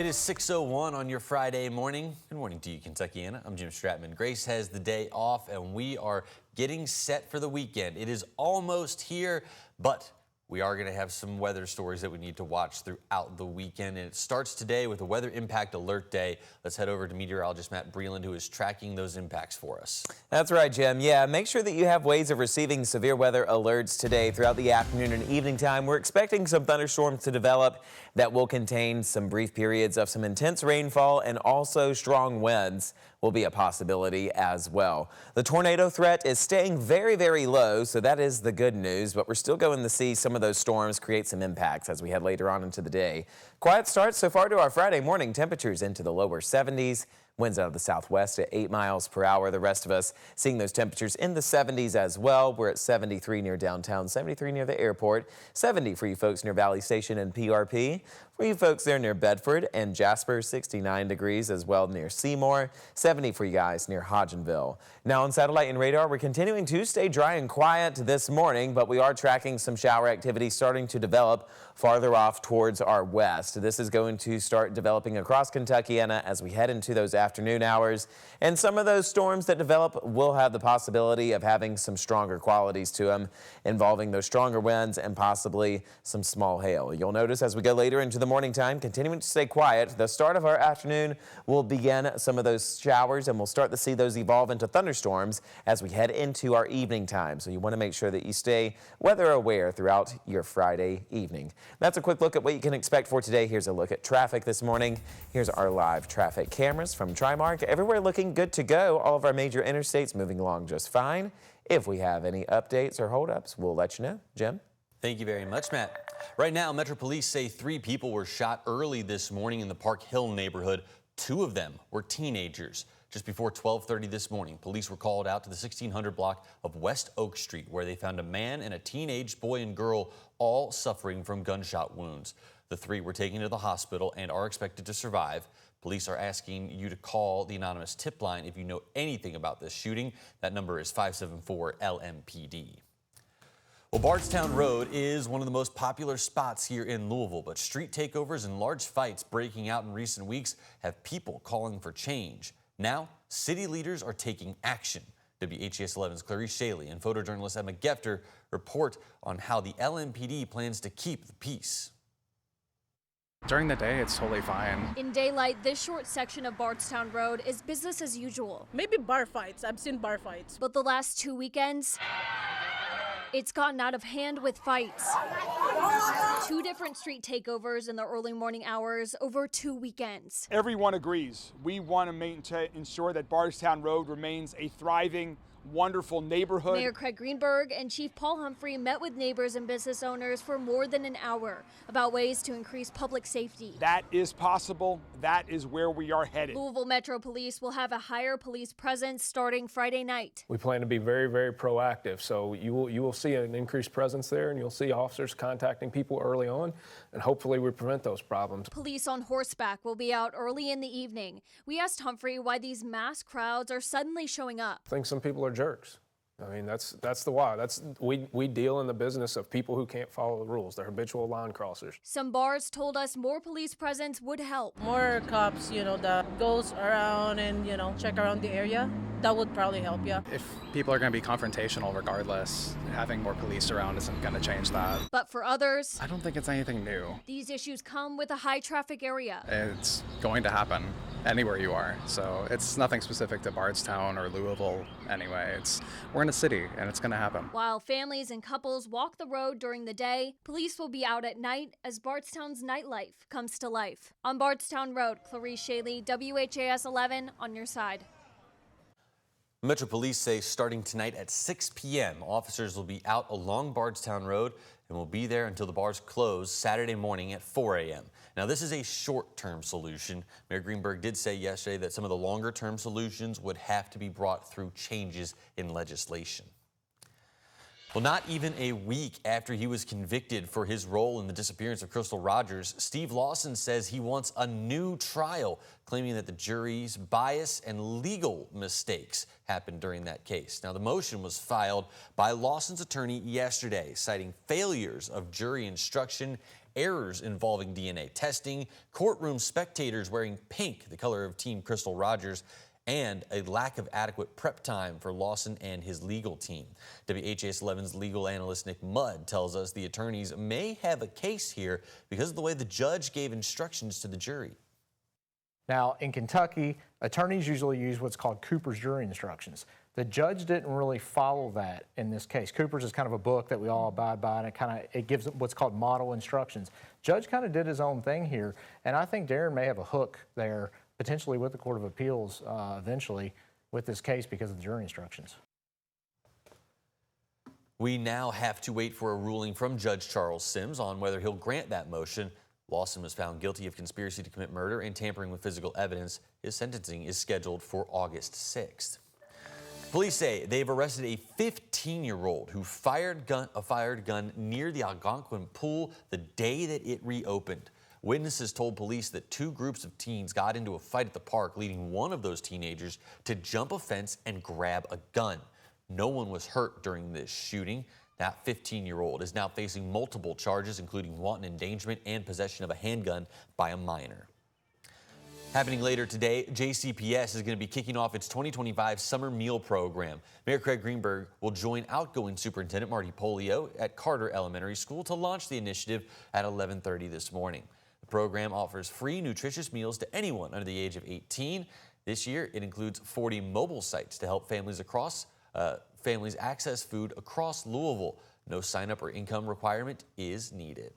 It is 6:01 on your Friday morning. Good morning to you, Kentuckiana. I'm Jim Stratman. Grace has the day off, and we are getting set for the weekend. It is almost here, but we are going to have some weather stories that we need to watch throughout the weekend. And it starts today with a weather impact alert day. Let's head over to meteorologist Matt Breland, who is tracking those impacts for us. That's right, Jim. Yeah, make sure that you have ways of receiving severe weather alerts today throughout the afternoon and evening time. We're expecting some thunderstorms to develop that will contain some brief periods of some intense rainfall, and also strong winds will be a possibility as well. The tornado threat is staying very, very low, so that is the good news, but we're still going to see some of those storms create some impacts as we head later on into the day. Quiet start so far to our Friday morning. Temperatures into the lower 70s. Winds out of the southwest at 8 miles per hour. The rest of us seeing those temperatures in the 70s as well. We're at 73 near downtown, 73 near the airport, 70 for you folks near Valley Station and PRP. For you folks there near Bedford and Jasper, 69 degrees as well near Seymour, 70 for you guys near Hodgenville. Now on satellite and radar, we're continuing to stay dry and quiet this morning, but we are tracking some shower activity starting to develop farther off towards our west. This is going to start developing across Kentuckiana as we head into those afternoon hours. And some of those storms that develop will have the possibility of having some stronger qualities to them, involving those stronger winds and possibly some small hail. You'll notice as we go later into the morning time, continuing to stay quiet, the start of our afternoon will begin some of those showers, and we'll start to see those evolve into thunderstorms as we head into our evening time. So you want to make sure that you stay weather aware throughout your Friday evening. That's a quick look at what you can expect for today. Here's a look at traffic this morning. Here's our live traffic cameras from Trimark. Everywhere looking good to go. All of our major interstates moving along just fine. If we have any updates or holdups, we'll let you know. Jim? Thank you very much, Matt. Right now, Metro Police say 3 people were shot early this morning in the Park Hill neighborhood. 2 of them were teenagers. Just before 12:30 this morning, police were called out to the 1600 block of West Oak Street, where they found a man and a teenage boy and girl all suffering from gunshot wounds. The 3 were taken to the hospital and are expected to survive. Police are asking you to call the anonymous tip line if you know anything about this shooting. That number is 574-LMPD. Well, Bardstown Road is one of the most popular spots here in Louisville, but street takeovers and large fights breaking out in recent weeks have people calling for change. Now, city leaders are taking action. WHAS11's Clarice Shaley and photojournalist Emma Gefter report on how the LMPD plans to keep the peace. During the day, it's totally fine. In daylight, this short section of Bardstown Road is business as usual. Maybe bar fights. I've seen bar fights. But the last 2 weekends, it's gotten out of hand with fights. 2 different street takeovers in the early morning hours over 2 weekends. Everyone agrees. We want to ensure that Bardstown Road remains a thriving, wonderful neighborhood. Mayor Craig Greenberg and Chief Paul Humphrey met with neighbors and business owners for more than an hour about ways to increase public safety. That is possible. That is where we are headed. Louisville Metro Police will have a higher police presence starting Friday night. We plan to be very, very proactive. So you will see an increased presence there, and you'll see officers contacting people early on, and hopefully we prevent those problems. Police on horseback will be out early in the evening. We asked Humphrey why these mass crowds are suddenly showing up. I think some people are jerks. I mean, that's the why. We deal in the business of people who can't follow the rules. They're habitual line crossers. Some bars told us more police presence would help. More cops, that goes around and, check around the area. That would probably help, yeah. If people are going to be confrontational regardless, having more police around isn't going to change that. But for others, I don't think it's anything new. these issues come with a high traffic area. It's going to happen anywhere you are. So it's nothing specific to Bardstown or Louisville anyway. We're in a city and it's going to happen. While families and couples walk the road during the day, police will be out at night as Bardstown's nightlife comes to life. On Bardstown Road, Clarice Shaley, WHAS 11 on your side. Metro Police say starting tonight at 6 p.m., officers will be out along Bardstown Road and will be there until the bars close Saturday morning at 4 a.m. Now, this is a short-term solution. Mayor Greenberg did say yesterday that some of the longer-term solutions would have to be brought through changes in legislation. Well, not even a week after he was convicted for his role in the disappearance of Crystal Rogers, Steve Lawson says he wants a new trial, claiming that the jury's bias and legal mistakes happened during that case. Now, the motion was filed by Lawson's attorney yesterday, citing failures of jury instruction errors involving DNA testing, courtroom spectators wearing pink, the color of Team Crystal Rogers, and a lack of adequate prep time for Lawson and his legal team. WHAS11's legal analyst Nick Mudd tells us the attorneys may have a case here because of the way the judge gave instructions to the jury. Now, in Kentucky, attorneys usually use what's called Cooper's jury instructions. The judge didn't really follow that in this case. Cooper's is kind of a book that we all abide by, and it gives what's called model instructions. Judge kind of did his own thing here, and I think Darren may have a hook there, potentially with the Court of Appeals eventually with this case because of the jury instructions. We now have to wait for a ruling from Judge Charles Sims on whether he'll grant that motion. Lawson was found guilty of conspiracy to commit murder and tampering with physical evidence. His sentencing is scheduled for August 6th. Police say they've arrested a 15-year-old who fired a gun near the Alangquin pool the day that it reopened. Witnesses told police that two groups of teens got into a fight at the park, leading one of those teenagers to jump a fence and grab a gun. No one was hurt during this shooting. That 15-year-old is now facing multiple charges, including wanton endangerment and possession of a handgun by a minor. Happening later today, JCPS is going to be kicking off its 2025 summer meal program. Mayor Craig Greenberg will join outgoing Superintendent Marty Polio at Carter Elementary School to launch the initiative at 11:30 this morning. The program offers free nutritious meals to anyone under the age of 18. This year, it includes 40 mobile sites to help families access food across Louisville. No sign-up or income requirement is needed.